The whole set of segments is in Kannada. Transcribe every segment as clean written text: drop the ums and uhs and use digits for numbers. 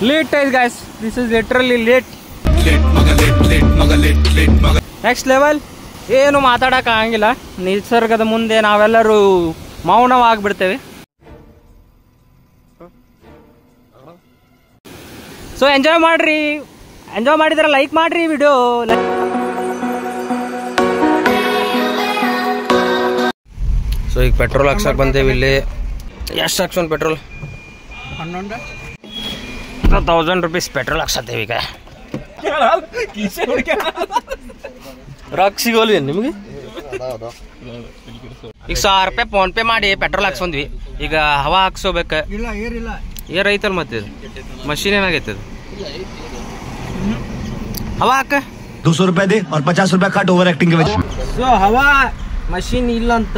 Late is guys, this is literally late. Next level. ಏನು ಮಾತಾಡಕ್ ಆಗಂಗಿಲ್ಲ, ನಿಸರ್ಗದ ಮುಂದೆ ನಾವೆಲ್ಲರೂ ಮೌನವಾಗ್ಬಿಡ್ತೇವೆ. ಸೊ ಎಂಜಾಯ್ ಮಾಡ್ರಿ, ಎಂಜಾಯ್ ಮಾಡಿದ್ರೆ ಲೈಕ್ ಮಾಡ್ರಿ ವಿಡಿಯೋ. ಸೊ ಈಗ ಪೆಟ್ರೋಲ್ ಹಾಕ್ಸಕ್ ಬಂದೇವಿ. ಇಲ್ಲಿ ಎಷ್ಟು ಹಾಕ್ಸೋನ್ ಪೆಟ್ರೋಲ್? 1000 ರೂಪೀಸ್ ಪೆಟ್ರೋಲ್ ಹಾಕ್ಸತ್ತೇವೆ. ಈಗ ರೊಕ್ಕ ಸಿಗೋಲ್ವಿ ನಿಮ್ಗೆ? ಈಗ 1000 ರೂಪಾಯಿ ಫೋನ್ ಪೇ ಮಾಡಿ ಪೆಟ್ರೋಲ್ ಹಾಕ್ಸೊಂದ್ವಿ. ಈಗ ಹವಾ ಹಾಕ್ಸೋಬೇಕ. ಏರ್ ಐತಲ್ ಮತ್ತೆ ಮಷೀನ್ ಏನಾಗೈತೆ ಅದು? ಹವಾ ಹಾಕ 200 ರೂಪಾಯಿ ದೇ और 50 ರೂಪಾಯಿ ಕಟ್ ಓವರ್ ಆಕ್ಟಿಂಗ್ के वजह. ಸೊ ಹವಾ ಮಷೀನ್ ಇಲ್ಲ ಅಂತ,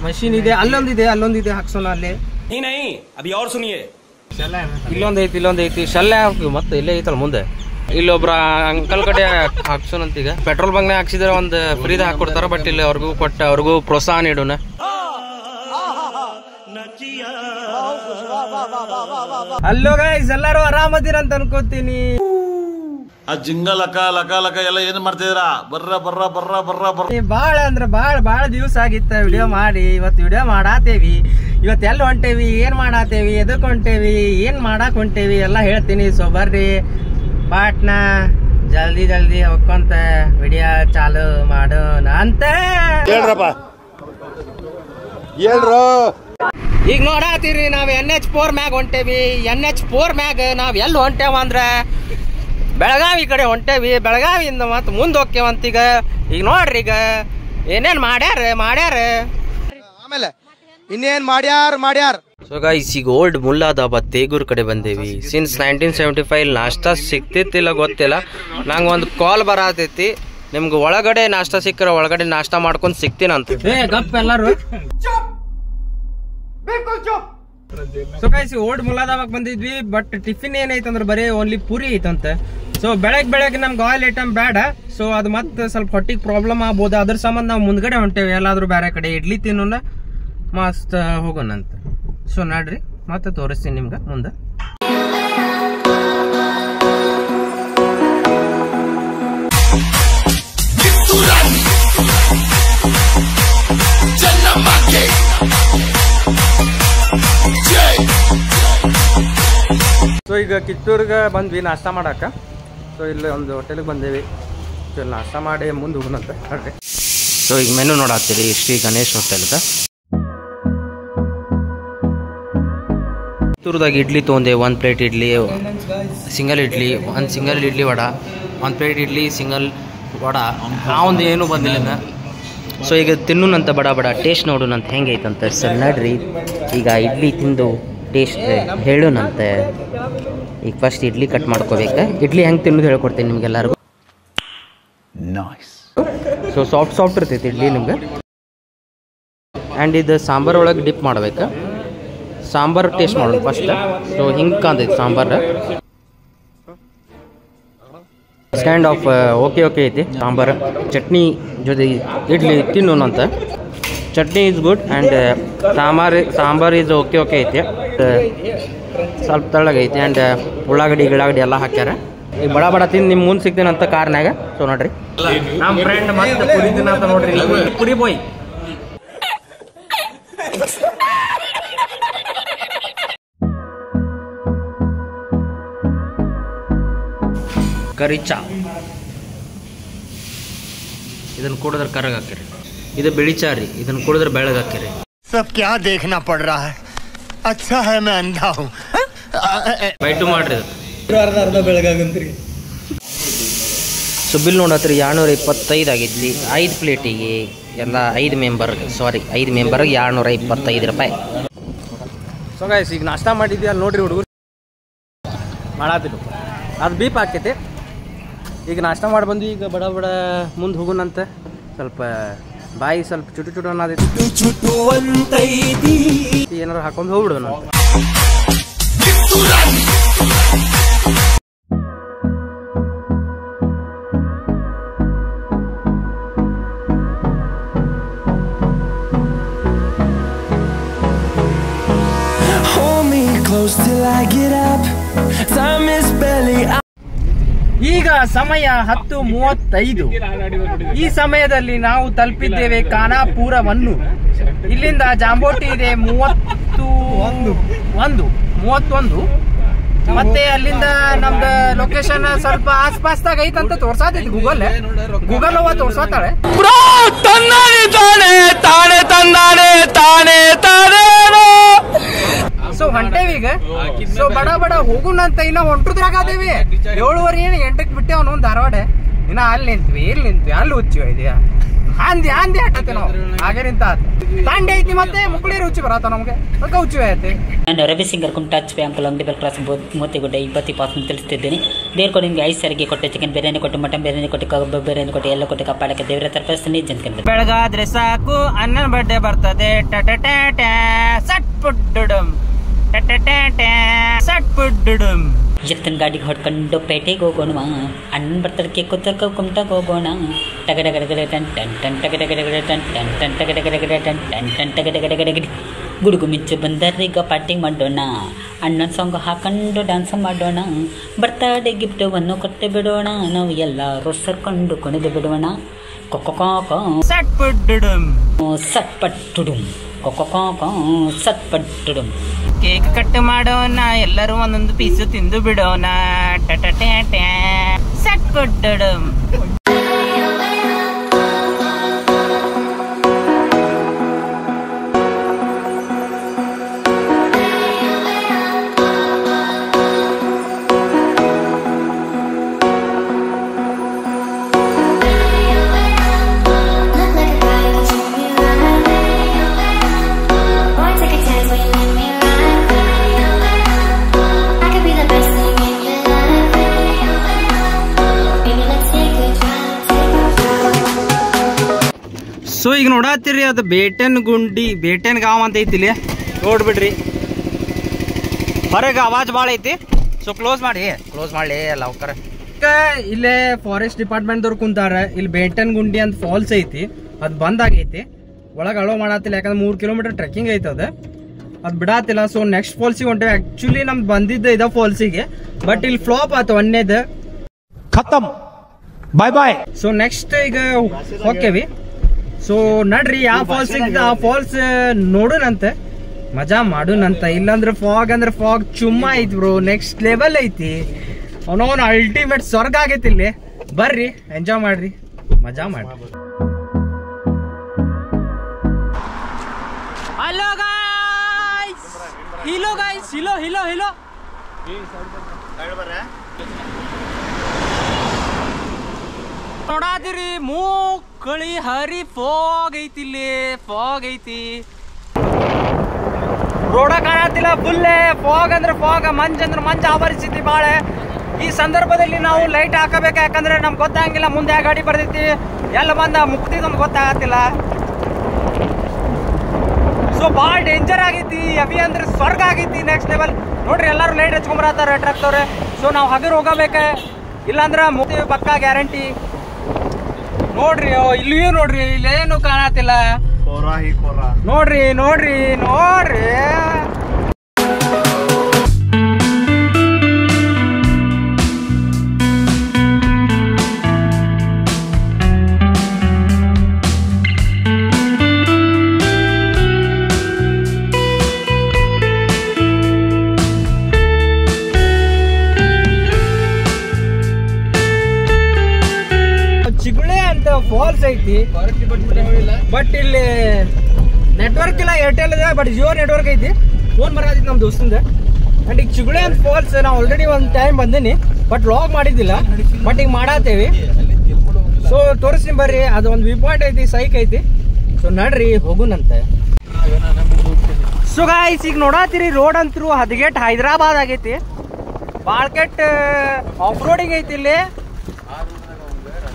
ಮಷೀನ್ ಇದೆ, ಅಲ್ಲೊಂದಿದೆ ಹಾಕ್ಸೋಣ. ಅಲ್ಲಿ ಇಲ್ಲೊಂದೈತಿ ಶಲ್ಲೆ ಹಾಕಿ ಮತ್ತೆ ಇಲ್ಲೇ ಐತಲ್ಲ ಮುಂದೆ. ಇಲ್ಲೊಬ್ರ ಅಂಕಲ್ ಕಡೆ ಹಾಕ್ಸೋಣಂತ. ಈಗ ಪೆಟ್ರೋಲ್ ಬಂಕ್ನಾಗ ಹಾಕ್ಸಿದ್ರೆ ಒಂದು ಫ್ರೀದ ಹಾಕೊಡ್ತಾರ, ಬಟ್ ಇಲ್ಲಿ ಅವ್ರಿಗೂ ಪ್ರೋತ್ಸಾಹ ನೀಡೋಣ. ಹಲೋ ಗೈಸ್, ಎಲ್ಲರೂ ಆರಾಮದಿರ ಅಂತ ಅನ್ಕೋತೀನಿ. ಆ ಜಿಂಗ ಲಕ ಲಕ ಲಕ ಎಲ್ಲ ಏನ್ ಮಾಡ್ತಿದ್ದೀರಾ? ಬರ್ರ ಬರ್ರ ಬರ್ರ ಬರ್ರ ಬರ್ರ. ಬಾಳ ಅಂದ್ರೆ ಬಾಳ ದಿವಸ ಆಗಿತ್ತ ವಿಡಿಯೋ ಮಾಡಿ. ಇವತ್ತು ವಿಡಿಯೋ ಮಾಡಾತೇವಿ. ಇವತ್ತು ಎಲ್ಲಿ ಹೊಂಟೇವಿ, ಏನ್ ಮಾಡಾತೇವಿ, ಎದಕ್ ಹೊಂಟೇವಿ, ಏನ್ ಮಾಡಾಕ್ ಹೊಂಟೇವಿ ಎಲ್ಲ ಹೇಳ್ತೀನಿ. ಸೊ ಬರ್ರಿ ಪಾಟ್ನಾ ಜಲ್ದಿ ಹೋಗ್ಕೊಂತ ವಿಡಿಯೋ ಚಾಲು ಮಾಡೋಣ ಅಂತ ಹೇಳ್ರಪ್ಪ. ಹೇಳ್ರು. ಈಗ ನೋಡಾತೀರಿ, ನಾವ್ NH4 ಮ್ಯಾಗ ಹೊಂಟೇವಿ. NH4 ಮ್ಯಾಗ ನಾವ್ ಎಲ್ಲಿ ಹೊಂಟೇವ ಅಂದ್ರ ಬೆಳಗಾವಿ ಕಡೆ ಹೊಂಟೇವಿ. ಬೆಳಗಾವಿಯಿಂದ ಮತ್ತೆ ಮುಂದೆ ಹೋಗ್ತೇವಂತ. ಈಗ ನೋಡ್ರಿ, ಈಗ ಏನೇನ್ ಮಾಡ್ಯಾರ ಆಮೇಲೆ ಇನ್ನೇನ್ ಮಾಡ್ಯಾರ. ಸೊ ಗೈಸ್, ಈಗ ಓಲ್ಡ್ ಮುಲ್ಲಾದಾಬಾದ್ ತೇಗೂರ್ ಕಡೆ ಬಂದೇವಿ. ಸಿನ್ಸ್ 1975 ನಾಷ್ಟಾ ಸಿಕ್ತಿತ್ತಿಲ್ಲ ಗೊತ್ತಿಲ್ಲ. ನಂಗೆ ಒಂದು ಕಾಲ್ ಬರತೈತಿ, ನಿಮ್ಗೆ ಒಳಗಡೆ ನಾಷ್ಟಾ ಸಿಕ್ಕರೆ ಒಳಗಡೆ ನಾಷ್ಟಾ ಮಾಡ್ಕೊಂಡು ಸಿಗ್ತೀನಂತ. ಗಪ್ ಎಲ್ಲರೂ. ಸೊ ಗೈಸ್, ಓಲ್ಡ್ ಮುಲ್ಲಾದಾಬಾದ್ ಬಂದಿದ್ವಿ. ಬಟ್ ಟಿಫಿನ್ ಏನೈತಂದ್ರೆ ಬರೀ ಓನ್ಲಿ ಪೂರಿ ಐತಂತ. ಸೊ ಬೆಳಗ್ಗೆ ನಮ್ಗೆ ಆಯಿಲ್ ಐಟಮ್ ಬೇಡ. ಸೊ ಅದು ಮತ್ತೆ ಸ್ವಲ್ಪ ಹೊಟ್ಟಿಗೆ ಪ್ರಾಬ್ಲಮ್ ಆಗ್ಬೋದು. ಅದ್ರ ಸಂಬಂಧ ನಾವು ಮುಂದ್ಗಡೆ ಹೊಂಟೇವಿ, ಎಲ್ಲಾದ್ರೂ ಬೇರೆ ಕಡೆ ಇಡ್ಲಿ ತಿನ್ನೋಣ, ಮಸ್ತ್ ಹೋಗೋಣಂತ. ಸೊ ನೋಡ್ರಿ, ಮತ್ತೆ ತೋರಿಸ್ತೀನಿ ನಿಮ್ಗೆ ಮುಂದೆ. ಸೊ ಈಗ ಕಿತ್ತೂರ್ಗೆ ಬಂದ್ವಿ ನಾಷ್ಟಾ ಮಾಡಾಕ. ಸೊ ಇಲ್ಲಿ ಒಂದು ಹೋಟೆಲ್ಗೆ ಬಂದೇವಿ. ಸೊ ಇಲ್ಲಿ ನಾಷ್ಟಾ ಮಾಡಿ ಮುಂದೆ ಹೋಗೋಣಂತ ನೋಡ್ರಿ. ಸೊ ಈಗ ಮೆನು ನೋಡಾತ್ತೀರಿ, ಶ್ರೀ ಗಣೇಶ್ ಹೋಟೆಲ್ಗೆ. ಕಿತ್ತೂರ್ದಾಗ ಇಡ್ಲಿ ತೊಗೊಂಡೆ. 1 plate idli, single idli vada, 1 plate idli, single vada. ನಾವೊಂದು ಏನೂ ಬಂದಿಲ್ಲ. ಸೊ ಈಗ ತಿನ್ನೋಣಂತ, ಬಡ ಟೇಸ್ಟ್ ನೋಡೋಣಂತ ಹೆಂಗೈತಂತ. ಸರ್ ನೋಡ್ರಿ, ಈಗ ಇಡ್ಲಿ ತಿಂದು ಟೇಸ್ಟ್ ಹೇಳೋಣಂತೆ. ಈಗ ಫಸ್ಟ್ ಇಡ್ಲಿ ಕಟ್ ಮಾಡ್ಕೋಬೇಕು. ಇಡ್ಲಿ ಹೆಂಗೆ ತಿನ್ನೋದು ಹೇಳ್ಕೊಡ್ತೀನಿ ನಿಮ್ಗೆಲ್ಲರಿಗೂ. ಸೊ ಸಾಫ್ಟ್ ಇರ್ತೈತಿ ಇಡ್ಲಿ ನಿಮ್ಗೆ. ಆ್ಯಂಡ್ ಇದು ಸಾಂಬಾರು ಒಳಗೆ ಡಿಪ್ ಮಾಡ್ಬೇಕು. ಸಾಂಬಾರು ಟೇಸ್ಟ್ ಮಾಡೋಣ ಫಸ್ಟ್. ಸೊ ಹಿಂಗೆ ಕಾಣ್ತೈತಿ ಸಾಂಬಾರು. ಸ್ಟ್ಯಾಂಡ್ ಆಫ್ ಓಕೆ ಐತಿ ಸಾಂಬಾರು. ಚಟ್ನಿ ಜೊತೆ ಇಡ್ಲಿ ತಿನ್ನೋಣಂತ. Chutney is good and sambar is okay ಐತಿ. ಸ್ವಲ್ಪ ತೆಳ್ಳಗೈತಿ ಆ್ಯಂಡ್ ಉಳ್ಳಾಗಡ್ಡಿ ಎಲ್ಲ ಹಾಕ್ಯಾರ. ಈಗ ಬಡ ತಿಂದು ನಿಮ್ಮ ಮುಂದೆ ಸಿಗ್ತೀನಂತ ಕಾರ್ನಾಗ. ಸೊ ನೋಡ್ರಿ, ನಮ್ಮ ಫ್ರೆಂಡ್ ಮತ್ತೆ ಪುರಿ ತಿನ್ನಂತ ನೋಡ್ರಿ. ಪುರಿ ಬಾಯ್. ಕರಿ ಚಾ, ಇದನ್ನ ಕುಡಿದ್ರೆ ಕರಗ ಹಾಕಿರಿ. ಇದು ಬಿಳಿ ಚಾ ರೀ, ಇದನ್ನ ಕುಡಿದ್ರೆ ಬೆಳಗ್ಗೆ ಹಾಕಿರಿ. सब क्या देखना पड़ रहा है? अच्छा है मैं अंधा हूँ. ಬೈಟು ಮಾಡ್ರಿ. ಸೊ ಬಿಲ್ ನೋಡತ್ರಿ 225 ಆಗೈತಿ 5 ಪ್ಲೇಟಿಗೆ. ಎಲ್ಲ 5 ಮೆಂಬರ್ಗೆ 225 ರೂಪಾಯಿ. ಸೊ ಗೈಸ್, ಈಗ ನಾಷ್ಟಾ ಮಾಡಿದ್ವಿ. ಅಲ್ಲಿ ನೋಡ್ರಿ ಹುಡುಗರು ಮಾಡಾತಿದ್ರು, ಅದು ಬೀಪ್ ಹಾಕೈತಿ. ಈಗ ನಾಷ್ಟಾ ಮಾಡಿ ಬಂದ್ವಿ. ಈಗ ಬಡ ಮುಂದೆ ಹೋಗೋಣಂತ. ಸ್ವಲ್ಪ ಬಾಯಿ ಸ್ವಲ್ಪ ಚುಟು ಅನ್ನೋದೈತಿ. ಏನಾರು ಹಾಕೊಂಡು ಹೋಗ್ಬಿಡೋಣ. Hold me close till ಈಗ ಸಮಯ 10:35. ಈ ಸಮಯದಲ್ಲಿ ನಾವು ತಲುಪಿದ್ದೇವೆ ಖಾನಾಪುರವನ್ನು. ಇಲ್ಲಿಂದ ಜಾಂಬೋಟಿ ಇದೆ 31. ಮತ್ತೆ ಅಲ್ಲಿಂದ ನಮ್ದು ಲೊಕೇಶನ್ ಸ್ವಲ್ಪ ಆಸ್ಪಾಸ್ದಾಗ ಐತಂತ ತೋರ್ಸಾತೈತಿ ಗೂಗಲ್ ಅವ ತೋರ್ಸಾತಾಳೆ. ಸೊ ಹೊಂಟೇವೀಗ. ಸೊ ಬಡ ಹೋಗುಣಂತ ಇನ್ನ ಹೊಂಟುದ್ರಾಗದೇವಿ 7:30 8ಕ್ಕೆ ಬಿಟ್ಟೆ ಒಂದು ಧಾರವಾಡ. ಇನ್ನ ಅಲ್ಲಿ ನಿಂತ್ವಿ ಇಲ್ಲಿ ಹುಚ್ಚಿವ ಇದೆಯಾ ಅಂದಿ ಹಟ್ಟತ್ತೆ ನಾವು ಹಾಗೆ ನಿಂತ ತಾಂಡಿ ಐತಿ ಮತ್ತೆ ಮುಕ್ಳಿ ರುಚಿ ಬರತ್ತ ನಮ್ಗೆ ಅದಕ್ಕೆ ಹುಚ್ಚಿ ಐತಿ. ನಾನು ರವಿ ಸಿಂಗರ್ ಟಚ್ ಬ್ಯಾಂಕ್ ಅಂಗಡಿ ಬೆಲ್ ಕ್ರಾಸ್ ಮೂತಿಗುಡ್ಡ 20 ಪಾಸ್ ತಿಳಿಸ್ತಿದ್ದೀನಿ. ದೇವ್ರು ನಿಮ್ಗೆ 5 ಸಾರಿಗೆ ಕೊಟ್ಟೆ, ಚಿಕನ್ ಬಿರಿಯಾನಿ ಕೊಟ್ಟು, ಮಟನ್ ಬಿರಿಯಾನಿ ಕೊಟ್ಟು, ಕಬಾಬ್ ಬಿರಿಯಾನಿ ಕೊಟ್ಟು, ಎಲ್ಲ ಕೊಟ್ಟು ಕಪ್ಪಾಡಕ್ಕೆ ದೇವರ ತರ್ಪಿಸ್ತೀನಿ. ಜನ್ಕಂದ್ರೆ ಬೆಳಗಾದ್ರೆ ಸಾಕು ಅಣ್ಣನ ಬರ್ಡೇ ಬರ್ತದೆ. ಸಟ್ ಪುಡ್ಡುಡಮ್ ಸಟ್ ಪುಡ್ಡುಡಮ್. ಎತ್ತನ ಗಾಡಿಗೆ ಹೊಡ್ಕೊಂಡು ಪೇಟೆಗೆ ಹೋಗೋಣ, ಅಣ್ಣನ ಬರ್ತಡಕ್ಕೆ ಕುತ್ತರ್ಕ ಕುಮ್ಟಕ್ಕೆ ಹೋಗೋಣ. ಟಗಡಗಡಗಡೆ ಟನ್ ಟನ್ ಟನ್ ಟಗಡಗಡಗಡೆ ಟನ್ ಟನ್ ಟನ್ ಟಗಡಗಡಗಡೆ ಟನ್ ಟನ್ ಟನ್ ಟಗಡಗಡಗಡೆ. ಗುಡುಗು ಮಿಂಚು ಬಂದರೀಗ ಪಾರ್ಟಿ ಮಾಡೋಣ, ಅಣ್ಣನ ಸಾಂಗ್ ಹಾಕೊಂಡು ಡ್ಯಾನ್ಸ್ ಮಾಡೋಣ. ಬರ್ತಡೇ ಗಿಫ್ಟವನ್ನು ಕೊಟ್ಟು ಬಿಡೋಣ, ನಾವು ಎಲ್ಲರೂ ಸರ್ಕೊಂಡು ಕುಣಿದು ಬಿಡೋಣ. ಕೊಕ್ಕೊ ಸಟ್ ಪುಡ್ಡುಡಮ್ ಸಟ್ ಪಟ್ಟುಡುಮ್ ಕೊಕ್ಕೊ ಸಟ್ ಪಟ್ಟುಡುಮ್. ಕೇಕ್ ಕಟ್ ಮಾಡೋಣ, ಎಲ್ಲರೂ ಒಂದೊಂದು ಪೀಸು ತಿಂದು ಬಿಡೋಣ. ಸಟ್ ಪುಡ್ಡುಡಮ್. ಸೊ ಈಗ ನೋಡತ್ತೀರಿ ಅದು ಬೇಟನ್ ಗಾಂವ್ ಅಂತ ಐತಿ ಇಲ್ಲಿ ನೋಡ್ಬಿಡ್ರಿ. ಹೊರಗೆ ಆವಾಜ್ ಭಾಳ ಐತಿ. ಸೊ ಕ್ಲೋಸ್ ಮಾಡಲಿ ಅಲ್ಲ ಅವಕರ. ಇಲ್ಲೇ ಫಾರೆಸ್ಟ್ ಡಿಪಾರ್ಟ್ಮೆಂಟ್ದವ್ರು ಕುಂತಾರ. ಇಲ್ಲಿ ಬೇಟನ್ ಗುಂಡಿ ಅಂತ ಫಾಲ್ಸ್ ಐತಿ, ಅದು ಬಂದ್ ಆಗೈತಿ. ಒಳಗೆ ಅಲೋ ಮಾಡತ್ತಿಲ್ಲ, ಯಾಕಂದ್ರೆ 3 ಕಿಲೋಮೀಟರ್ ಟ್ರೆಕ್ಕಿಂಗ್ ಐತೆ ಅದು ಬಿಡಾತಿಲ್ಲ. ಸೊ ನೆಕ್ಸ್ಟ್ ಫಾಲ್ಸಿಗೆ ಹೊಂಟೇವಿ. ಆಕ್ಚುಲಿ ನಮ್ದು ಬಂದಿದ್ದ ಇದ ಫಾಲ್ಸಿಗೆ, ಬಟ್ ಇಲ್ಲಿ ಫ್ಲಾಪ್ ಆಯ್ತು ಒಂದೇದು ಖತಮ್. ಬಾಯ್. ಸೊ ನೆಕ್ಸ್ಟ್ ಈಗ ಹೋಗ್ತೇವಿ. ಸೊ ನಡ್ರಿ ಯಾವ ಫಾಲ್ಸ್ ಆ ಫಾಲ್ಸ್ ನೋಡುನಂತೆ, ಮಜಾ ಮಾಡುನಂತ. ಇಲ್ಲಾಂದ್ರೆ ಫಾಗ್ ಚುಮ್ಮ ಐತಿ ಬ್ರೋ, ನೆಕ್ಸ್ಟ್ ಲೆವೆಲ್ ಐತಿ. ಅವನವನು ಅಲ್ಟಿಮೇಟ್ ಸ್ವರ್ಗ ಆಗೈತಿ ಇಲ್ಲಿ. ಬರ್ರಿ ಎಂಜಾಯ್ ಮಾಡ್ರಿ, ಮಜಾ ಮಾಡ್ರಿ. ಹಲೋ ಗೈಸ್, ಹಿಲೋ ನೋಡಾದಿರಿ ಮೂಕಳಿ ಹರಿ ಫಾಗ್ ಐತಿ ಇಲ್ಲಿ, ಫಾಗ್ ಐತಿ. ರೋಡ ಕಾಣತಿಲ್ಲ, ಫುಲ್ ಫಾಗ್ ಅಂದ್ರೆ ಫಾಗ್, ಮಂಜ್ ಅಂದ್ರೆ ಮಂಜ್ ಆವರಿಸಿತಿ ಬಾಳ. ಈ ಸಂದರ್ಭದಲ್ಲಿ ನಾವು ಲೈಟ್ ಹಾಕಬೇಕು, ಯಾಕಂದ್ರೆ ನಮ್ಗೆ ಗೊತ್ತಾಗಂಗಿಲ್ಲ ಮುಂದೆ ಯಾವ ಗಾಡಿ ಬರ್ತೈತಿ, ಎಲ್ಲ ಬಂದ ಮುಕ್ತಿದ್ ನಮ್ಗೆ ಗೊತ್ತಾಗತ್ತಿಲ್ಲ. ಸೊ ಭಾಳ ಡೇಂಜರ್ ಆಗೈತಿ, ಅವಿ ಅಂದ್ರೆ ಸ್ವರ್ಗ ಆಗೈತಿ, ನೆಕ್ಸ್ಟ್ ಲೆವೆಲ್. ನೋಡ್ರಿ ಎಲ್ಲರೂ ಲೈಟ್ ಹಚ್ಕೊಂಬರತ್ತಾರ ಟ್ರಕ್ದವ್ರೆ. ಸೊ ನಾವು ಹಗರ್ ಹೋಗಬೇಕ, ಇಲ್ಲಾಂದ್ರ ಮುಕ್ತಿ ಪಕ್ಕಾ ಗ್ಯಾರಂಟಿ. ನೋಡ್ರಿ ಇಲ್ಲಿಯೂ ನೋಡ್ರಿ, ಇಲ್ಲೇನು ಕಾಣತಿಲ್ಲ. ನೋಡ್ರಿ ಚಿಗುಳೆ ಅಂತ ಫಾಲ್ಸ್ ಐತಿ, ಬಟ್ ಇಲ್ಲಿ ನೆಟ್ವರ್ಕ್ ಇಲ್ಲ. ಏರ್ಟೆಲ್ ಇದೆ, ಬಟ್ ಜಿಯೋ ನೆಟ್ವರ್ಕ್ ಐತಿ. ಫೋನ್ ಬರತೈತಿ ನಮ್ಮ ದೋಸ್ತಿಂದ. ಅಂಡ್ ಈಗ ಚಿಗುಳೆ ಅಂತ ಫಾಲ್ಸ್ ನಾವು ಆಲ್ರೆಡಿ ಒಂದು ಟೈಮ್ ಬಂದೀನಿ, ಬಟ್ ವ್ಲಾಗ್ ಮಾಡಿದ್ದಿಲ್ಲ. ಬಟ್ ಈಗ ಮಾಡತ್ತೇವಿ. ಸೊ ತೋರಿಸ್ತೀನಿ ಬರ್ರಿ, ಅದು ಒಂದು ವ್ಯೂ ಪಾಯಿಂಟ್ ಐತಿ, ಸೈಕ್ ಐತಿ. ಸೊ ನಡ್ರಿ ಹೋಗುನಂತೆ. ಸೊ ಗಾಯ್ಸ್ ಈಗ ನೋಡತ್ತೀರಿ ರೋಡ್ ಅಂತೂ ಹದಗೆಟ್ ಹೈದರಾಬಾದ್ ಆಗೈತಿ. ಬಾಳ್ಕೆಟ್ ಆಫ್ ರೋಡಿಂಗ್ ಐತಿ ಇಲ್ಲಿ.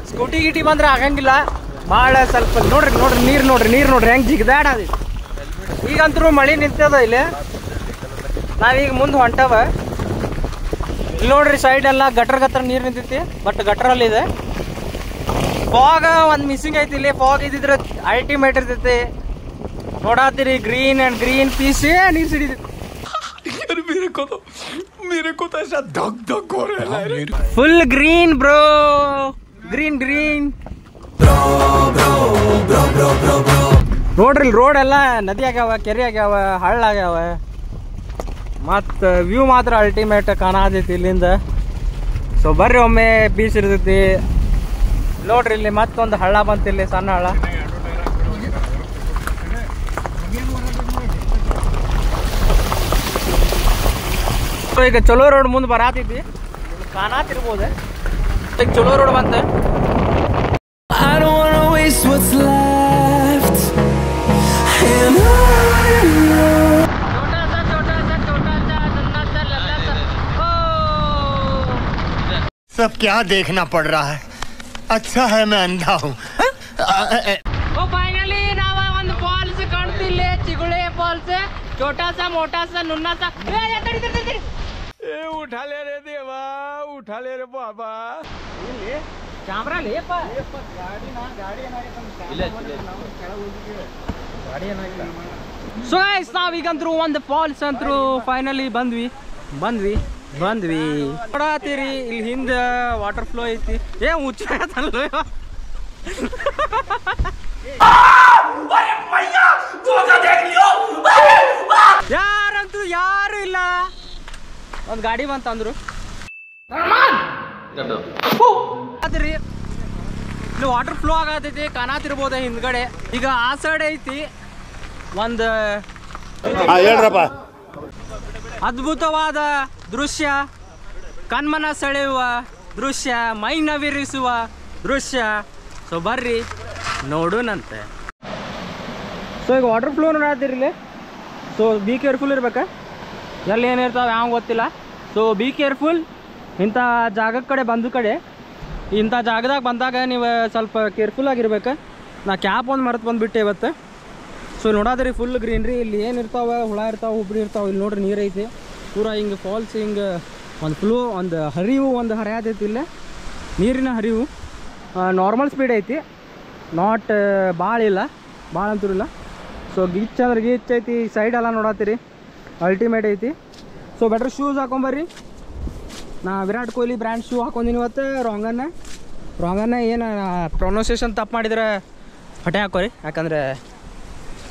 ಸ್ಕೂಟಿ ಗಿಟಿ ಬಂದ್ರೆ ಆಗಂಗಿಲ್ಲ, ಭಾಳ ಸ್ವಲ್ಪ ನೋಡ್ರಿ ನೀರು ನೋಡ್ರಿ ಹೆಂಗೆ ಜಿಗದಾಡ. ಈಗಂತೂ ಮಳೆ ನಿಂತದ ಇಲ್ಲಿ. ನಾವೀಗ ಮುಂದೆ ಹೊಂಟವ. ಇಲ್ಲಿ ನೋಡ್ರಿ ಸೈಡ್ ಎಲ್ಲ ಗಟ್ರ ನೀರು ನಿಂತೈತಿ, ಬಟ್ ಗಟ್ರಲ್ಲಿದೆ. ಫಾಗ್ ಒಂದು ಮಿಸ್ಸಿಂಗ್ ಐತಿ ಇಲ್ಲಿ. ಫಾಗ್ ಇದ್ದಿದ್ರೆ ಅಲ್ಟಿಮೇಟ್ ಇರ್ತೈತಿ. ನೋಡತ್ತೀರಿ ಗ್ರೀನ್ ಪೀಸೇ ನೀರು ಸಿಡಿತೈತಿ. Full green bro, green green. ನೋಡ್ರಿ ರೋಡ್ ಎಲ್ಲ ನದಿ ಆಗ್ಯಾವ, ಕೆರೆ ಆಗ್ಯಾವ, ಹಳ್ಳ ಆಗ್ಯಾವ. ಮತ್ತು ವ್ಯೂ ಮಾತ್ರ ಅಲ್ಟಿಮೇಟ್ ಕಾಣತೈತಿ ಇಲ್ಲಿಂದ. ಸೊ ಬರ್ರಿ ಒಮ್ಮೆ ಬೀಚ್ ಇರ್ತೈತಿ. ನೋಡ್ರಿ ಇಲ್ಲಿ ಮತ್ತೊಂದು ಹಳ್ಳ ಬಂತು, ಇಲ್ಲಿ ಸಣ್ಣ ಹಳ್ಳ. ಈಗ ಚಲೋ ರೋಡ್ ಮುಂದೆ ಬರಾತೈತಿ, ಕಾಣತಿರ್ಬೋದು. ಈಗ ಚಲೋ ರೋಡ್ ಬಂತ. सब क्या देखना पड़ रहा है? अच्छा है मैं अंधा हूँ. ಫೈನಲಿ ನಾವ ಒಂದು ಫಾಲ್ಸ್ ಕಾಣ್ತಿಲ್ಲ, ಚಿಗುಳೆ ಫಾಲ್ಸ್. छोटा सा मोटा सा नुन्ना सा. उठा ले रे देवा, उठा ले रे बाबा. ಕ್ಯಾಮ್ರಾ ಲೇಪ ಸೊ ಗೈಸ್, ನಾವೀಗಂತ್ರು ಒಂದು ಫಾಲ್ಸ್ ಅಂತರೂ ಫೈನಲಿ ಬಂದ್ವಿ. ನೋಡತ್ತೀರಿ ಇಲ್ಲಿ ಹಿಂದೆ ವಾಟರ್ ಫ್ಲೋ ಐತಿ. ಹುಚ್ಚಲ್ಲ ಯಾರಂತೂ ಯಾರು ಇಲ್ಲ. ಒಂದು ಗಾಡಿ ಬಂತಂದ್ರು ಇಲ್ಲಿ ವಾಟರ್ ಫ್ಲೋ ಆಗತೈತಿ, ಕಾಣತಿರ್ಬೋದ ಹಿಂದ್ಗಡೆ. ಈಗ ಆ ಸೈಡ್ ಐತಿ ಒಂದು ಅದ್ಭುತವಾದ ದೃಶ್ಯ, ಕಣ್ಮನ ಸೆಳೆಯುವ ದೃಶ್ಯ, ಮೈ ನವಿರಿಸುವ ದೃಶ್ಯ. ಸೊ ಬರ್ರಿ ನೋಡೋಣಂತೆ. ಸೊ ಈಗ ವಾಟರ್ ಫ್ಲೋ ನೋಡತ್ತಿರಲಿ. ಸೊ ಬಿ ಕೇರ್ಫುಲ್ ಇರ್ಬೇಕು, ಎಲ್ಲಿ ಏನಿರ್ತಾವೆ ಯಾವ ಗೊತ್ತಿಲ್ಲ. So be careful. ಇಂಥ ಜಾಗದ ಕಡೆ ಇಂಥ ಜಾಗದಾಗ ಬಂದಾಗ ನೀವು ಸ್ವಲ್ಪ ಕೇರ್ಫುಲ್ ಆಗಿರ್ಬೇಕು. ನಾ ಕ್ಯಾಪ್ ಒಂದು ಮರೆತು ಬಂದುಬಿಟ್ಟೆ ಇವತ್ತು. ಸೊ ನೋಡಾದ್ರಿ ಫುಲ್ ಗ್ರೀನ್ರಿ. ಇಲ್ಲಿ ಏನಿರ್ತಾವೆ, ಹುಳ ಇರ್ತಾವೆ, ಹುಬ್ಳಿ ಇರ್ತಾವೆ. ಇಲ್ಲಿ ನೋಡ್ರಿ ನೀರು ಐತಿ ಪೂರ ಹಿಂಗೆ ಫಾಲ್ಸ್, ಹಿಂಗೆ ಒಂದು ಫ್ಲೋ, ಒಂದು ಹರಿವು, ಒಂದು ಹರಿಯಾದೈತಿ. ಇಲ್ಲೇ ನೀರಿನ ಹರಿವು ನಾರ್ಮಲ್ ಸ್ಪೀಡ್ ಐತಿ, ನಾಟ್ ಭಾಳ ಇಲ್ಲ, ಭಾಳ ಅಂತೂ ಇಲ್ಲ. ಸೊ ಗೀಚ್ ಅಂದ್ರೆ ಗೀಚ್ ಐತಿ. ಸೈಡ್ ಎಲ್ಲ ನೋಡತ್ತೀರಿ ಅಲ್ಟಿಮೇಟ್ ಐತಿ. ಸೊ ಬೆಟ್ರ್ ಶೂಸ್ ಹಾಕೊಂಬರ್ರಿ. ನಾ ವಿರಾಟ್ ಕೊಹ್ಲಿ ಬ್ರ್ಯಾಂಡ್ ಶೂ ಹಾಕೊಂಡಿನಿ ಇವತ್ತು. ರಾಂಗನ್ನ ಏನು ಪ್ರೊನೌನ್ಸಿಯೇಷನ್ ತಪ್ಪು ಮಾಡಿದ್ರೆ ಹೊಟ್ಟೆ ಹಾಕೋರಿ, ಯಾಕಂದರೆ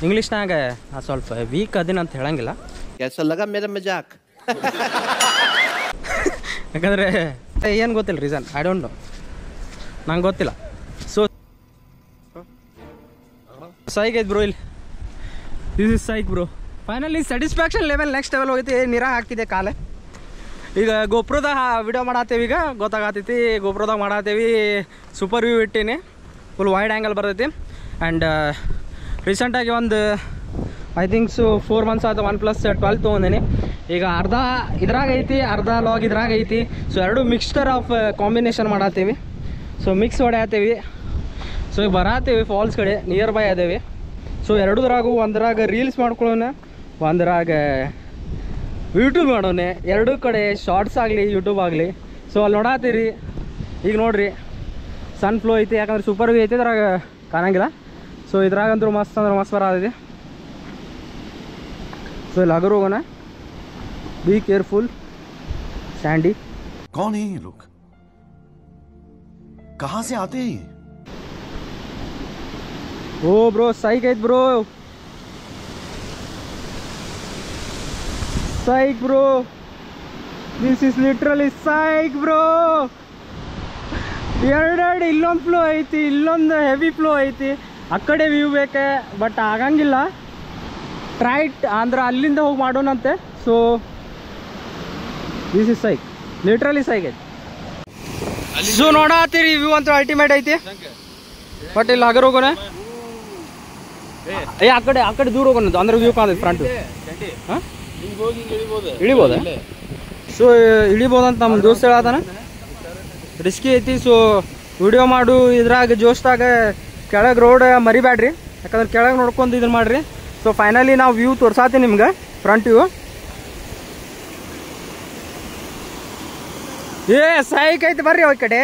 ಇಂಗ್ಲೀಷ್ನಾಗ ನಾ ಸ್ವಲ್ಪ ವೀಕ್ ಅದಿನ ಅಂತ ಹೇಳಂಗಿಲ್ಲ. ಯಾಕಂದರೆ ಏನು ಗೊತ್ತಿಲ್ಲ ರೀಸನ್, ಐ ಡೋಂಟ್ ನೋ, ನಂಗೆ ಗೊತ್ತಿಲ್ಲ. ಸೊ ಸೈಕ್ ಐತೆ ಬ್ರೋ, ಇಲ್ಲಿ this is psych bro. Finally satisfaction level next level ಹೋಗೈತಿ. ನೀರಾಗ ಹಾಕ್ತಿದೆ ಕಾಲೇ. ಈಗ ಗೋಪ್ರದಾಗ ವಿಡಿಯೋ ಮಾಡತ್ತೇವೆ, ಈಗ ಗೊತ್ತಾಗತ್ತೈತಿ. ಗೋಪ್ರದಾಗ ಮಾಡತ್ತೇವಿ, ಸೂಪರ್ ವ್ಯೂ ಇಟ್ಟೀನಿ, ಫುಲ್ ವೈಡ್ ಆ್ಯಂಗಲ್ ಬರ್ತೈತಿ. ಆ್ಯಂಡ್ ರೀಸೆಂಟಾಗಿ ಒಂದು ಐ ಥಿಂಕ್ 4 months ಆಯ್ತು OnePlus 12 ತೊಗೊಂಡೇನಿ. ಈಗ ಅರ್ಧ ಇದ್ರಾಗ ಐತಿ, ಅರ್ಧ ಲಾಗ್ ಇದ್ರಾಗ ಐತಿ. ಸೊ ಎರಡು ಮಿಕ್ಸ್ಚರ್ ಆಫ್ ಕಾಂಬಿನೇಷನ್ ಮಾಡತ್ತೀವಿ. ಸೊ ಮಿಕ್ಸ್ ಹೊಡೆಯತ್ತೀವಿ. ಸೊ ಈಗ ಬರತ್ತೀವಿ ಫಾಲ್ಸ್ ಕಡೆ, ನಿಯರ್ ಬೈ ಅದೇವಿ. ಸೊ ಎರಡೂದ್ರಾಗೂ ಒಂದ್ರಾಗ ರೀಲ್ಸ್ ಮಾಡ್ಕೊಳ್ಳೋಣ, ಒಂದ್ರಾಗ ಯೂಟ್ಯೂಬ್ ಮಾಡೋಣ. ಎರಡೂ ಕಡೆ ಶಾರ್ಟ್ಸ್ ಆಗಲಿ ಯೂಟ್ಯೂಬ್ ಆಗಲಿ. ಸೊ ಅಲ್ಲಿ ನೋಡತ್ತೀರಿ ಈಗ ನೋಡ್ರಿ ಸನ್ ಫ್ಲೋ ಐತಿ, ಯಾಕಂದ್ರೆ ಸೂಪರ್ ವ್ಯೂ ಐತಿ, ಇದ್ರಾಗ ಕಾಣಂಗಿಲ್ಲ. ಸೊ ಇದ್ರಾಗಂತೂ ಮಸ್ತ್ ಅಂದ್ರೆ ಮಸ್ತ್ ಬರತೈತಿ. ಸೊ ಇಲ್ಲಿ ಅಗರ್ ಹೋಗೋಣ. Be careful Sandy. कौन है ये लोग? कहाँ से आते हैं? ओ ब्रो साइक है bro, psych bro, this is literally psych bro. ಎರಡು ಇಲ್ಲೊಂದು ಫ್ಲೋ ಐತಿ, ಇಲ್ಲೊಂದು ಹೆವಿ ಫ್ಲೋ ಐತಿ. ಆ ಕಡೆ ವ್ಯೂ ಬೇಕೆ, ಬಟ್ ಆಗಂಗಿಲ್ಲ. ಟ್ರೈಟ್ ಅಂದ್ರೆ ಅಲ್ಲಿಂದ ಹೋಗಿ ಮಾಡೋಣಂತೆ. So this is psych, literally psych ಐತಿ. ಸೊ ನೋಡತ್ತೀರಿ ವ್ಯೂ ಅಂತೂ ಅಲ್ಟಿಮೇಟ್ ಐತಿ. ಬಟ್ ಇಲ್ಲಿ ಹಗರ್ ಹೋಗೋಣ. ಆ ಕಡೆ ದೂರ ಹೋಗೋಣ, ಅಂದ್ರೆ ವ್ಯೂ ಕಾಣತೈತಿ ಫ್ರಂಟ್. ಇಳಿಬೋದ? ಸೊ ಇಳಿಬೋದಂತ ನಮ್ಮ ದೋಸ್ತ ಹೇಳತಾನ. ರಿಸ್ಕಿ ಐತಿ. ಸೊ ವಿಡಿಯೋ ಮಾಡು ಇದ್ರಾಗ ಜೋಸ್ದಾಗ ಕೆಳಗೆ ರೋಡ್ ಮರಿಬ್ಯಾಡ್ರಿ, ಯಾಕಂದ್ರೆ ಕೆಳಗೆ ನೋಡ್ಕೊಂಡು ಇದನ್ನ ಮಾಡ್ರಿ. ಸೊ ಫೈನಲಿ ನಾವು ವ್ಯೂ ತೋರ್ಸಾತೀನಿ ನಿಮ್ಗೆ, ಫ್ರಂಟ್ ವ್ಯೂ. ಸೈಕ್ ಐತಿ, ಬರ್ರಿ ಈ ಕಡೆ.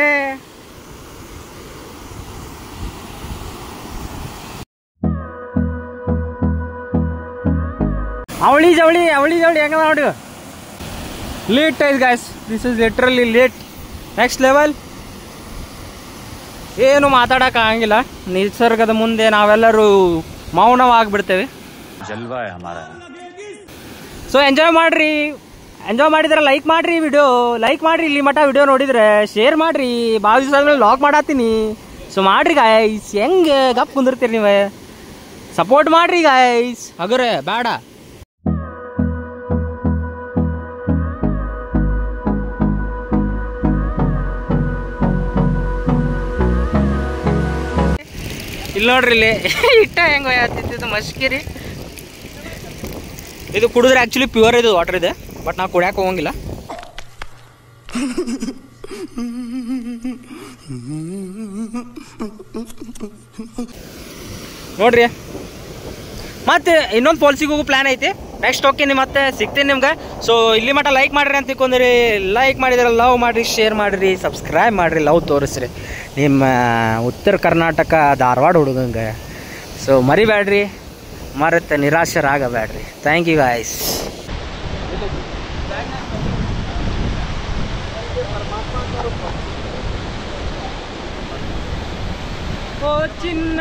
ಅವಳಿ ಜವಳಿ ಹೆಂಗ ನೋಡ್ರಿ. Late is guys, this is literally late. Next level. ಏನು ಮಾತಾಡೋಕ್ಕಾಗಂಗಿಲ್ಲ, ನಿಸರ್ಗದ ಮುಂದೆ ನಾವೆಲ್ಲರೂ ಮೌನವಾಗಿಬಿಡ್ತೇವೆ. ಸೊ ಎಂಜಾಯ್ ಮಾಡಿರಿ. ಎಂಜಾಯ್ ಮಾಡಿದ್ರೆ ಲೈಕ್ ಮಾಡಿರಿ, ಲೈಕ್ ಮಾಡಿರಿ. ಇಲ್ಲಿ ಮಟ್ಟ ವಿಡಿಯೋ ನೋಡಿದ್ರೆ ಶೇರ್ ಮಾಡಿರಿ. ಭಾಳ ದಿವಸ ಆದ್ಮೇಲೆ ಲಾಗ್ ಮಾಡತ್ತೀನಿ. ಸೊ ಮಾಡಿರಿ ಗಾಯ್ಸ್. ಹೆಂಗೆ ಗಪ್ ಕುಂದಿರ್ತೀರಿ ನೀವು? ಸಪೋರ್ಟ್ ಮಾಡಿರಿ ಗಾಯ್ಸ್. ಹಗರೆ ಬೇಡ. ಇಲ್ಲಿ ನೋಡ್ರಿ, ಇಲ್ಲಿ ಇಟ್ಟ ಹೆಂಗೆ ಹೋಯ್ತಿದ್ದು ಮಸ್ಕಿರಿ. ಇದು ಕುಡಿದ್ರೆ ಆ್ಯಕ್ಚುಲಿ ಪ್ಯೂರ್ ಇದು ವಾಟರ್ ಇದೆ, ಬಟ್ ನಾವು ಕುಡಿಯೋಕೆ ಹೋಗಂಗಿಲ್ಲ. ನೋಡ್ರಿ, ಮತ್ತೆ ಇನ್ನೊಂದು ಫಾಲ್ಸಿಗೆ ಹೋಗೋ ಪ್ಲ್ಯಾನ್ ಐತಿ. ನೆಕ್ಸ್ಟ್ ಹೋಗ್ತೀನಿ, ಮತ್ತೆ ಸಿಗ್ತೀನಿ ನಿಮ್ಗೆ. ಸೊ ಇಲ್ಲಿ ಮಟ್ಟ ಲೈಕ್ ಮಾಡಿರಿ ಅಂತ ತಿಳ್ಕೊಂಡ್ರಿ. ಲೈಕ್ ಮಾಡಿದ್ರೆ ಲವ್ ಮಾಡಿರಿ, ಶೇರ್ ಮಾಡಿರಿ, ಸಬ್ಸ್ಕ್ರೈಬ್ ಮಾಡಿರಿ, ಲವ್ ತೋರಿಸ್ರಿ ನಿಮ್ಮ ಉತ್ತರ ಕರ್ನಾಟಕ ಧಾರವಾಡ ಹುಡುಗಂಗೆ. ಸೊ ಮರಿಬೇಡ್ರಿ, ಮರೆತ ನಿರಾಶರಾಗಬೇಡ್ರಿ. Thank you guys. ಓ ಚಿನ್ನ,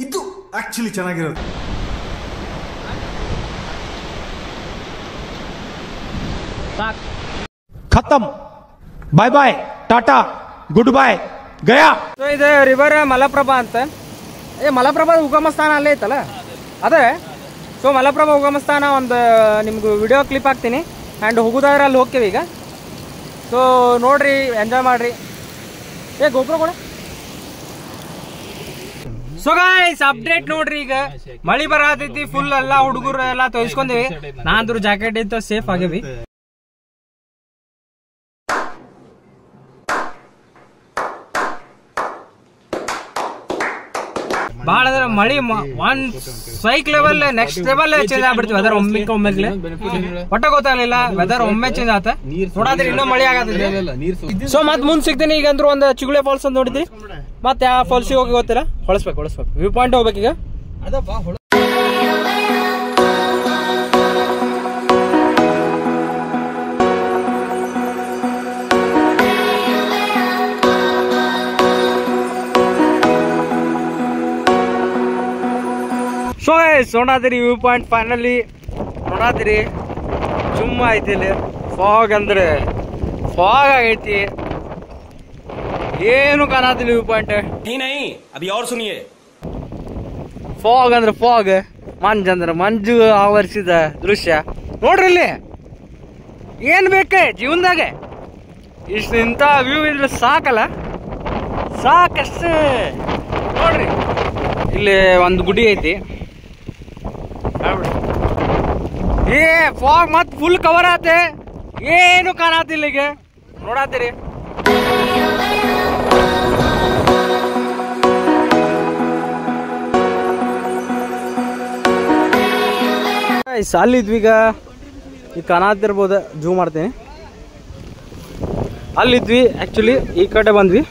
ಇದು ಆಕ್ಚುಲಿ ಚೆನ್ನಾಗಿರೋದು. ಖತಮ್, ಬಾಯ್ ಬಾಯ್, ಟಾಟಾ, ಗುಡ್ ಬಾಯ್, ಗಯಾ. ಸೊ ಇದು ರಿವರ್ ಮಲಪ್ರಭಾ ಅಂತ. ಮಲಪ್ರಭಾ ಉಗಮ ಸ್ಥಾನ ಅಲ್ಲೇ ಐತಲ್ಲ ಅದೇ. ಸೊ ಮಲಪ್ರಭಾ ಉಗಮ ಸ್ಥಾನ ಒಂದು ನಿಮ್ಗೆ ವಿಡಿಯೋ ಕ್ಲಿಪ್ ಹಾಕ್ತೀನಿ. ಆ್ಯಂಡ್ ಹೋಗೋದಾದ್ರೆ ಅಲ್ಲಿ ಹೋಗ್ತೀವಿ ಈಗ. ಸೊ ನೋಡ್ರಿ, ಎಂಜಾಯ್ ಮಾಡಿರಿ. ಗೋಪುರ ಕೂಡ. ಸೊ ಗೈಸ್ ಅಪ್ಡೇಟ್ ನೋಡ್ರಿ, ಈಗ ಮಳಿ ಬರತೈತಿ ಫುಲ್. ಎಲ್ಲ ಹುಡುಗರು ಎಲ್ಲ ತೊಯ್ಸ್ಕೊಂಡಿವಿ. ನಾಂದ್ರು ಜಾಕೆಟ್ ಇತ್ತು, ಸೇಫ್ ಆಗೇವಿ. ಭಾಳ ಅಂದ್ರೆ ಮಳಿ ಒಂದ್ spike level next level change ಆಗ್ಬಿಡ್ತೀವಿ. ವೆದರ್ ಒಮ್ಮೆಲೆ ಒಟ್ಟ ಗೊತ್ತಾಗಲಿಲ್ಲ. ವೆದರ್ ಒಮ್ಮೆ ಚೇಂಜ್ ಆತ. ನೋಡಾದ್ರೆ ಇನ್ನೂ ಮಳಿ ಆಗತ್ತೆ. ಸೊ ಮತ್ ಮುಂದ್ ಸಿಗ್ತೀನಿ. ಈಗ ಅಂದ್ರು ಒಂದು ಚಿಗುಳೆ ಫಾಲ್ಸ್ ಅಂತ ನೋಡಿದ್ವಿ. ಮತ್ತೆ ಆ ಫಾಲ್ಸಿಗೆ ಹೋಗಿ ಗೊತ್ತಿಲ್ಲ. ಹೊಳಸ್ಬೇಕು ವ್ಯೂ ಪಾಯಿಂಟ್ ಹೋಗ್ಬೇಕೀಗ. ಸೊ ನೋಡಾದಿರಿ ವ್ಯೂ ಪಾಯಿಂಟ್ ಫೈನಲಿ ನೋಡಾದಿರಿ. ಚುಮ್ಮ ಐತಿ ಇಲ್ಲಿ. ಫಾಗ್ ಅಂದ್ರೆ ಫಾಗ್ ಆಗೈತಿ, ಏನು ಕಾಣತಿಲ್ಲ ವ್ಯೂ ಪಾಯಿಂಟ್. ಫಾಗ್ ಅಂದ್ರೆ ಫಾಗ್, ಮಂಜ್ ಅಂದ್ರೆ ಮಂಜು ಆವರಿಸಿದ ದೃಶ್ಯ. ನೋಡ್ರಿ ಇಲ್ಲಿ ಏನ್ ಬೇಕೆ ಜೀವನದಾಗ. ಇಷ್ಟು ಇಂಥ ವ್ಯೂ ಇದ್ರೆ ಸಾಕಲ್ಲ, ಸಾಕಷ್ಟೇ. ನೋಡ್ರಿ ಇಲ್ಲಿ ಒಂದು ಗುಡಿ ಐತಿ. ಏ ಫಾಗ್ ಮತ್ ಫುಲ್ ಕವರ್ ಆತೆ, ಏನು ಕಾಣತಿಲ್ಲ ಈಗ. ನೋಡಾತೀರಿ ಅಲ್ಲಿದ್ವಿ. ಈಗ ಕಾಣತಿರ್ಬೋದು, ಜೂಮ್ ಮಾಡ್ತೀನಿ. ಅಲ್ಲಿದ್ವಿ ಆ್ಯಕ್ಚುಲಿ, ಈ ಕಡೆ ಬಂದ್ವಿ.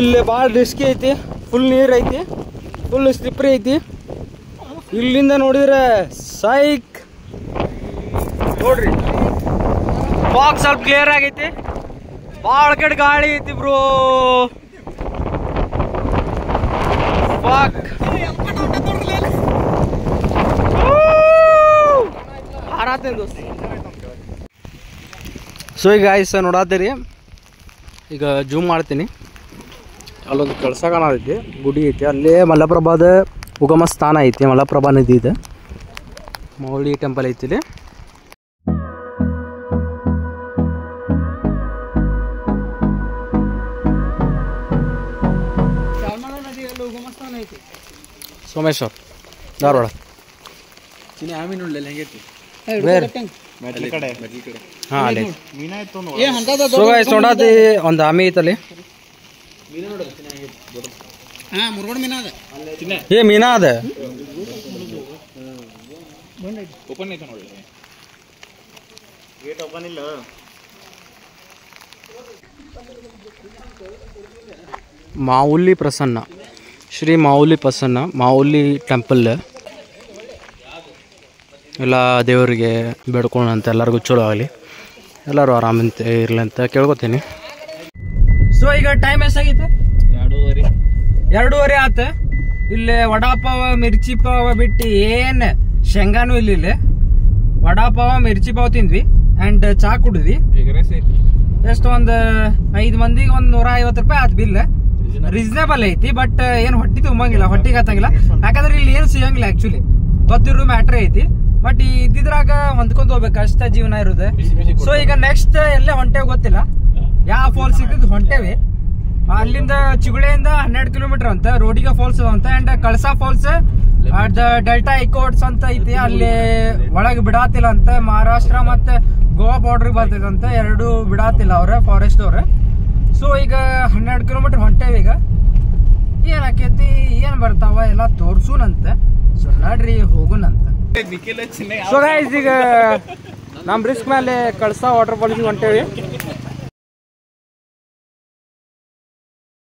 ಇಲ್ಲಿ ಭಾಳ ರಿಸ್ಕಿ ಐತಿ. ಫುಲ್ ನೀರು ಐತಿ, ಫುಲ್ ಸ್ಲಿಪ್ರಿ ಐತಿ. ಇಲ್ಲಿಂದ ನೋಡಿದ್ರೆ ಸೈಕ್. ನೋಡ್ರಿ ಫಾಗ್ ಸ್ವಲ್ಪ ಕ್ಲಿಯರ್ ಆಗೈತಿ. ಭಾಳ ಕಡೆ ಗಾಳಿ ಐತಿ ಬ್ರೋ. ಫಾಗ್ ಹಾರಾತೇನೆ ದೋಸ್ತಿ. ಸೊ ಈಗ ಗಾಯ್ಸ್ ನೋಡಾತೀರಿ, ಈಗ ಜೂಮ್ ಮಾಡ್ತೀನಿ. ಅಲ್ಲೊಂದು ಕಳಸ ಕಾಣತೈತಿ, ಗುಡಿ ಐತಿ. ಅಲ್ಲೇ ಮಲಪ್ರಭಾದ ಉಗಮ ಸ್ಥಾನ ಐತಿ. ಮಲಪ್ರಭಾ ನದಿ ಇದೆ. ಮೌಳಿ ಟೆಂಪಲ್ ಐತಿ ಇಲ್ಲಿ. ಸೋಮೇಶ್ವರ್ ಧಾರವಾಡ. ನೋಡಾತಿ ಒಂದು ಆಮೆ ಐತಲ್ಲಿ. ಏ ಮೀನಾ ಅದ. ಮಾವುಲಿ ಪ್ರಸನ್ನ, ಶ್ರೀ ಮಾವುಲಿ ಪ್ರಸನ್ನ ಮಾವುಲಿ ಟೆಂಪಲ್. ಎಲ್ಲ ದೇವರಿಗೆ ಬೇಡ್ಕೊಳ್ಳೋಣ ಅಂತ ಎಲ್ಲರಿಗೂ ಚಲೋ ಆಗಲಿ, ಎಲ್ಲರೂ ಆರಾಮಂತ ಇರಲಿ ಅಂತ ಕೇಳ್ಕೊತೀನಿ. ಸೊ ಈಗ ಟೈಮ್ ಎಷ್ಟಾಗೈತೆ? 2:30 ಆತ. ಇಲ್ಲಿ ವಡಾಪಾವ ಮಿರ್ಚಿ ಪಾವ ಬಿಟ್ಟು ಏನು ಶೇಂಗಾನು ಇಲ್ಲಿ ವಡಾಪಾವ ಮಿರ್ಚಿ ಪಾವ್ ತಿಂದ್ವಿ ಆ್ಯಂಡ್ ಚಾ ಕುಡಿದ್ವಿ. ಎಷ್ಟು ಒಂದು 5 ಮಂದಿಗೆ ಒಂದು 150 ರೂಪಾಯಿ ಆತ್ ಬಿಲ್. ರೀಸನೇಬಲ್ ಐತಿ, ಬಟ್ ಏನು ಹೊಟ್ಟಿ ತುಂಬಂಗಿಲ್ಲ, ಹೊಟ್ಟಿಗೆ ಹತ್ತಂಗಿಲ್ಲ. ಯಾಕಂದ್ರೆ ಇಲ್ಲಿ ಏನು ಸಿಗಂಗಿಲ್ಲ ಆಕ್ಚುಲಿ, ಗೊತ್ತಿರೋ ಮ್ಯಾಟ್ರ್ ಐತಿ. ಬಟ್ ಇದ್ದಿದ್ರಾಗ ಹೊಂದ್ಕೊಂಡ್ ಹೋಗ್ಬೇಕು, ಅಷ್ಟ ಜೀವನ ಇರೋದು. ಸೊ ಈಗ ನೆಕ್ಸ್ಟ್ ಎಲ್ಲೇ ಹೊಂಟೇವ್ ಗೊತ್ತಿಲ್ಲ, ಯಾವ ಫಾಲ್ಸ್ ಇದ್ದಿದ್ದು ಹೊಂಟೇವಿ. ಅಲ್ಲಿಂದ ಚಿಗುಳೆಯಿಂದ 12 ಕಿಲೋಮೀಟರ್ ಅಂತ ರೋಡಿಗ ಫಾಲ್ಸ್ ಅಂತ. And Kalasa falls at the delta ಇಕೋಟ್ಸ್ ಅಂತ ಐತಿ, ಅಲ್ಲಿ ಒಳಗೆ ಬಿಡಾತಿಲ್ಲ ಅಂತ. ಮಹಾರಾಷ್ಟ್ರ ಮತ್ತೆ ಗೋವಾ ಬಾರ್ಡರ್ ಬರ್ತೈತಂತ, 2 ಬಿಡಾತಿಲ್ಲ ಅವ್ರ ಫಾರೆಸ್ಟ್ ಅವ್ರ. ಸೊ ಈಗ 12 ಕಿಲೋಮೀಟರ್ ಹೊಂಟೇವಿ. ಈಗ ಏನ್ ಆಕೈತಿ, ಏನ್ ಬರ್ತಾವ ಎಲ್ಲ ತೋರ್ಸುನಂತ. ಸೊ ನಡ್ರಿ ಹೋಗುನಂತ. ಸೊ ಗೈಸ್ ಈಗ ನಮ್ ರಿಸ್ಕ್ ಮೇಲೆ ಕಳಸಾ ವಾಟರ್ ಫಾಲ್ಸ್ ಹೊಂಟೇವಿ.